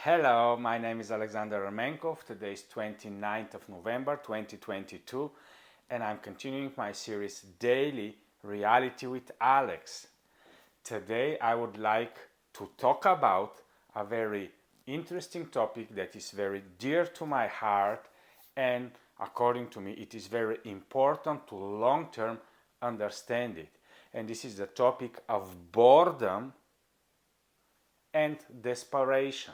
Hello, my name is Alexander Armenkov. Today is 29th of November 2022 and I'm continuing my series Daily Reality with Alex. Today I would like to talk about a very interesting topic that is very dear to my heart, and according to me it is very important to long-term understand it. And this is the topic of boredom and desperation.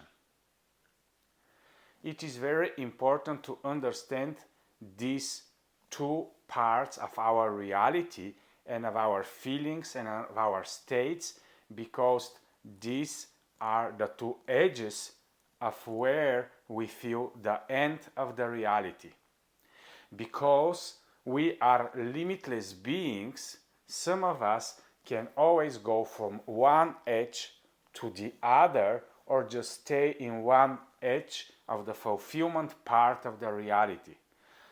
It is very important to understand these two parts of our reality and of our feelings and of our states, because these are the two edges of where we feel the end of the reality. Because we are limitless beings, some of us can always go from one edge to the other, or just stay in one edge of the fulfillment part of the reality.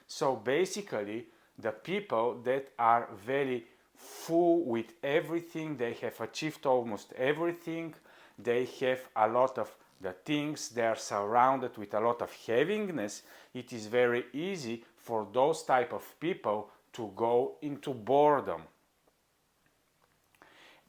So basically, the people that are very full with everything, they have achieved almost everything, they have a lot of the things, they are surrounded with a lot of heaviness, it is very easy for those type of people to go into boredom.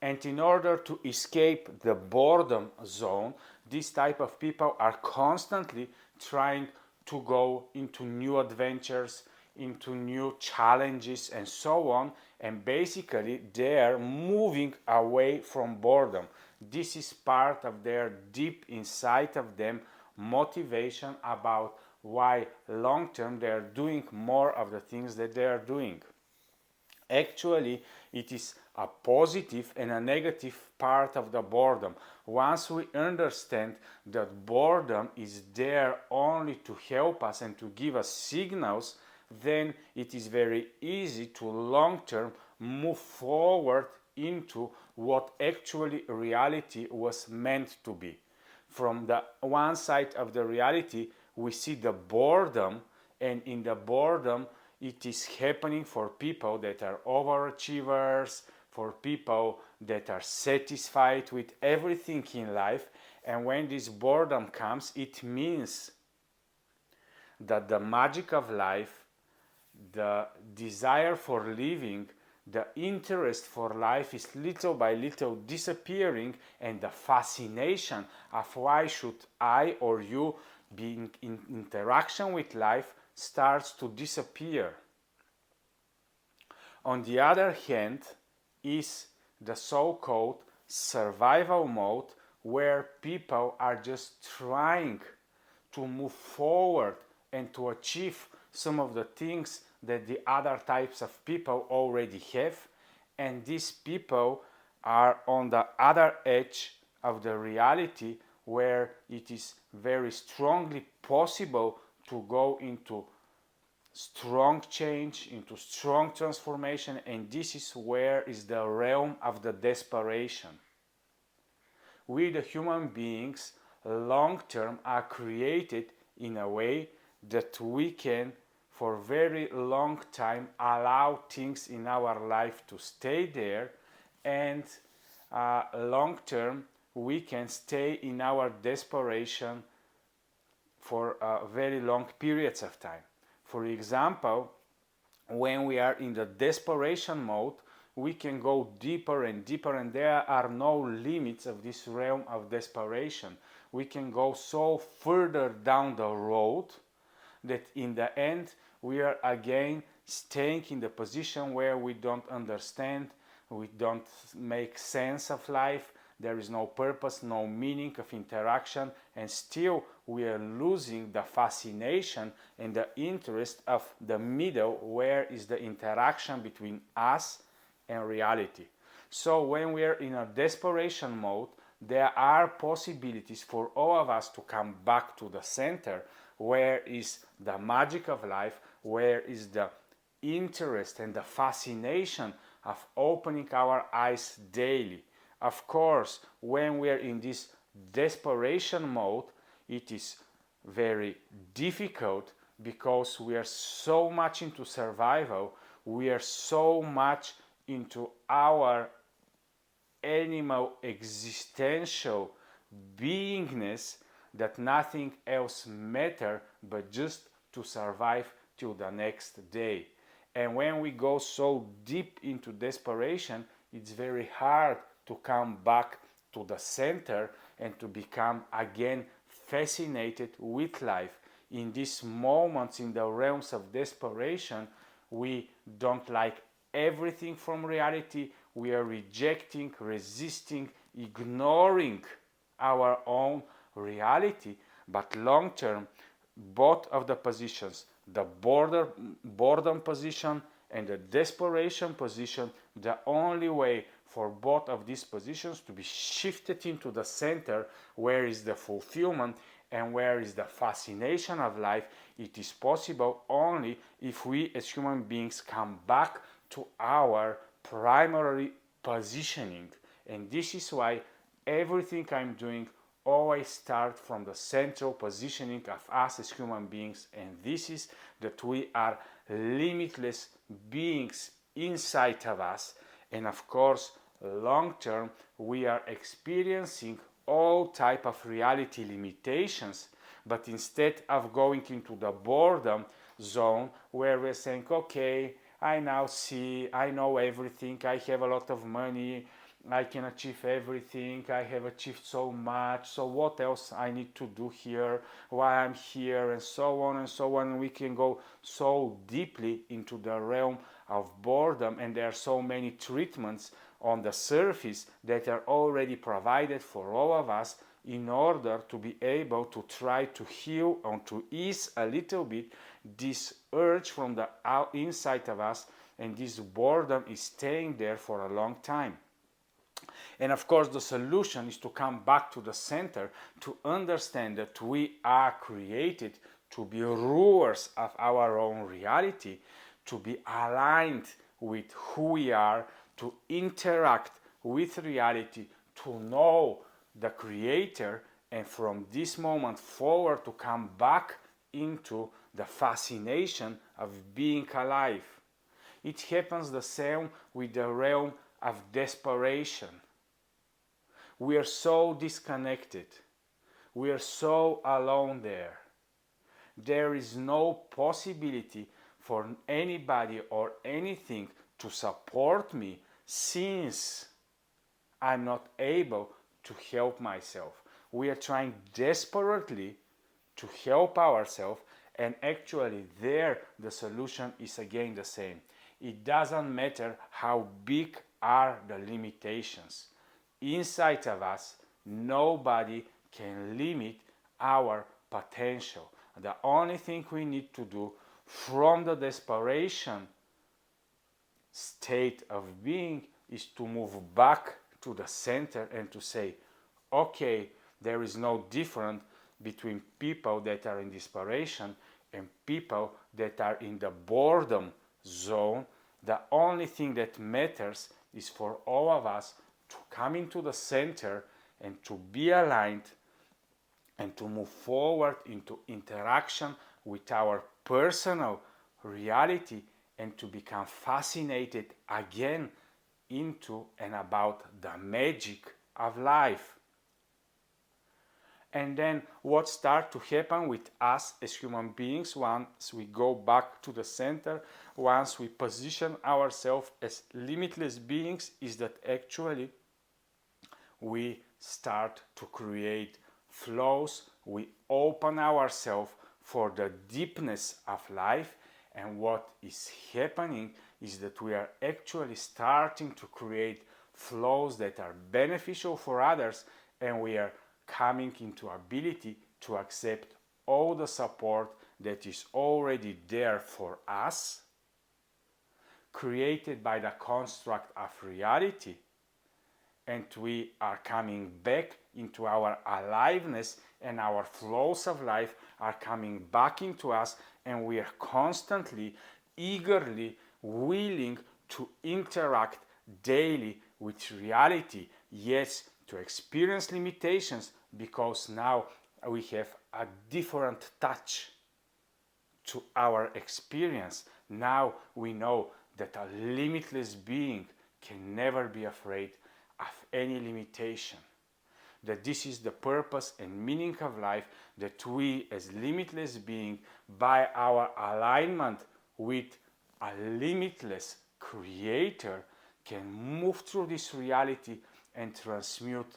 And in order to escape the boredom zone, these type of people are constantly trying to go into new adventures, into new challenges and so on, and basically they are moving away from boredom. This is part of their deep inside of them motivation about why long term they are doing more of the things that they are doing. Actually, it is a positive and a negative part of the boredom. Once we understand that boredom is there only to help us and to give us signals, then it is very easy to long term move forward into what actually reality was meant to be. From the one side of the reality, we see the boredom, and in the boredom, it is happening for people that are overachievers, for people that are satisfied with everything in life. And when this boredom comes, it means that the magic of life, the desire for living, the interest for life is little by little disappearing, and the fascination of why should I or you be in interaction with life starts to disappear. On the other hand is the so-called survival mode, where people are just trying to move forward and to achieve some of the things that the other types of people already have, and these people are on the other edge of the reality, where it is very strongly possible to go into strong change, into strong transformation, and this is where is the realm of the desperation. We, the human beings, long term are created in a way that we can for very long time allow things in our life to stay there, and long term we can stay in our desperation for very long periods of time. For example, when we are in the desperation mode, we can go deeper and deeper, and there are no limits of this realm of desperation. We can go so further down the road that in the end we are again staying in the position where we don't understand, we don't make sense of life, there is no purpose, no meaning of interaction, and still we are losing the fascination and the interest of the middle, where is the interaction between us and reality. So when we are in a desperation mode, there are possibilities for all of us to come back to the center, where is the magic of life, where is the interest and the fascination of opening our eyes daily. Of course, when we are in this desperation mode, it is very difficult, because we are so much into survival, we are so much into our animal existential beingness, that nothing else matters but just to survive till the next day. And when we go so deep into desperation, it's very hard to come back to the center and to become again fascinated with life. In these moments, in the realms of desperation, we don't like everything from reality. We are rejecting, resisting, ignoring our own reality. But long term, both of the positions, the boredom position and the desperation position, the only way for both of these positions to be shifted into the center, where is the fulfillment and where is the fascination of life, it is possible only if we as human beings come back to our primary positioning. And this is why everything I'm doing always start from the central positioning of us as human beings, and this is that we are limitless beings inside of us. And of course, long term, we are experiencing all type of reality limitations, but instead of going into the boredom zone where we're saying, okay, I now see, I know everything, I have a lot of money, I can achieve everything, I have achieved so much, so what else I need to do here, why I'm here, and so on and so on. We can go so deeply into the realm of boredom, and there are so many treatments on the surface that are already provided for all of us in order to be able to try to heal or to ease a little bit this urge from the inside of us, and this boredom is staying there for a long time. And of course, the solution is to come back to the center, to understand that we are created to be rulers of our own reality, to be aligned with who we are, to interact with reality, to know the Creator, and from this moment forward to come back into the fascination of being alive. It happens the same with the realm of desperation. We are so disconnected. We are so alone there. There is no possibility for anybody or anything to support me, since I'm not able to help myself. We are trying desperately to help ourselves, and actually there the solution is again the same. It doesn't matter how big are the limitations. Inside of us, nobody can limit our potential. The only thing we need to do from the desperation state of being is to move back to the center and to say, okay, there is no difference between people that are in desperation and people that are in the boredom zone. The only thing that matters is for all of us to come into the center and to be aligned and to move forward into interaction with our personal reality, and to become fascinated again into and about the magic of life. And then what starts to happen with us as human beings once we go back to the center, once we position ourselves as limitless beings, is that actually we start to create flows. We open ourselves for the deepness of life, and what is happening is that we are actually starting to create flows that are beneficial for others, and we are coming into ability to accept all the support that is already there for us, created by the construct of reality, and we are coming back into our aliveness, and our flows of life are coming back into us, and we are constantly, eagerly willing to interact daily with reality. Yes, to experience limitations, because now we have a different touch to our experience. Now we know that a limitless being can never be afraid of any limitation. that this is the purpose and meaning of life, that we as limitless beings, by our alignment with a limitless creator, can move through this reality and transmute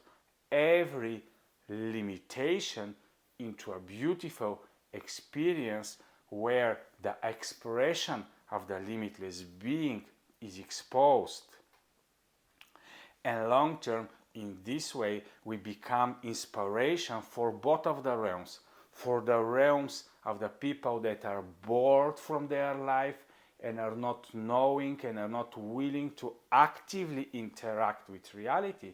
every limitation into a beautiful experience where the expression of the limitless being is exposed. And long term, in this way, we become inspiration for both of the realms, for the realms of the people that are bored from their life and are not knowing and are not willing to actively interact with reality.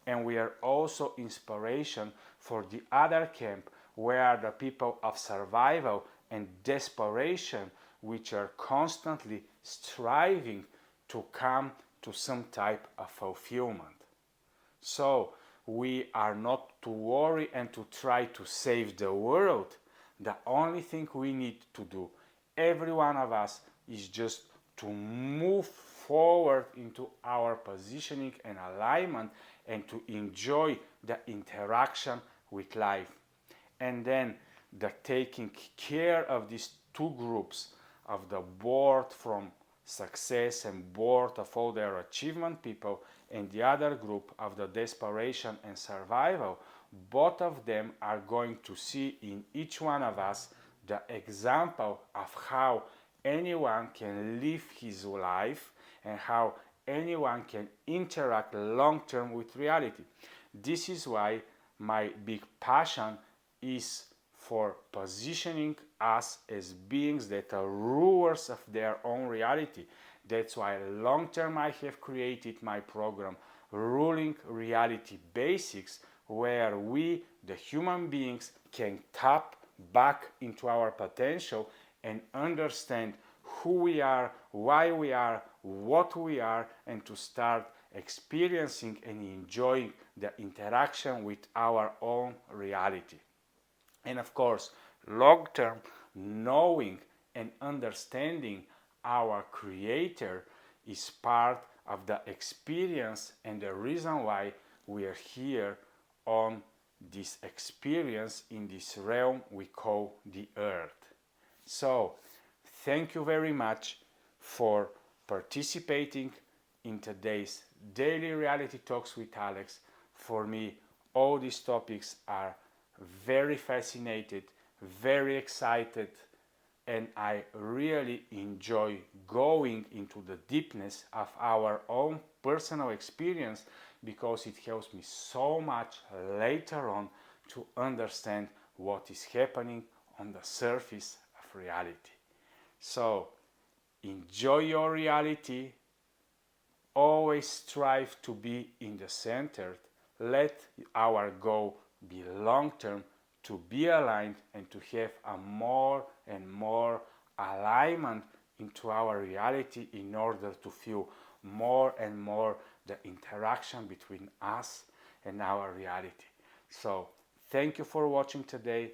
And we are also inspiration for the other camp, where the people of survival and desperation, which are constantly striving to come to some type of fulfillment. So we are not to worry and to try to save the world. The only thing we need to do, every one of us, is just to move forward into our positioning and alignment and to enjoy the interaction with life. And then the taking care of these two groups, of the bored from success and bored of all their achievement people, and the other group of the desperation and survival, both of them are going to see in each one of us the example of how anyone can live his life and how anyone can interact long term with reality. This is why my big passion is for positioning us as beings that are rulers of their own reality. That's why long term I have created my program Ruling Reality Basics, where we, the human beings, can tap back into our potential and understand who we are, why we are, what we are, and to start experiencing and enjoying the interaction with our own reality. And of course, long term, knowing and understanding our Creator is part of the experience and the reason why we are here on this experience in this realm we call the Earth. So, thank you very much for participating in today's Daily Reality Talks with Alex. For me, all these topics are very fascinated, very excited, and I really enjoy going into the deepness of our own personal experience, because it helps me so much later on to understand what is happening on the surface of reality. So, enjoy your reality, always strive to be in the center, let our goal be long term, to be aligned and to have a more and more alignment into our reality in order to feel more and more the interaction between us and our reality. So thank you for watching today.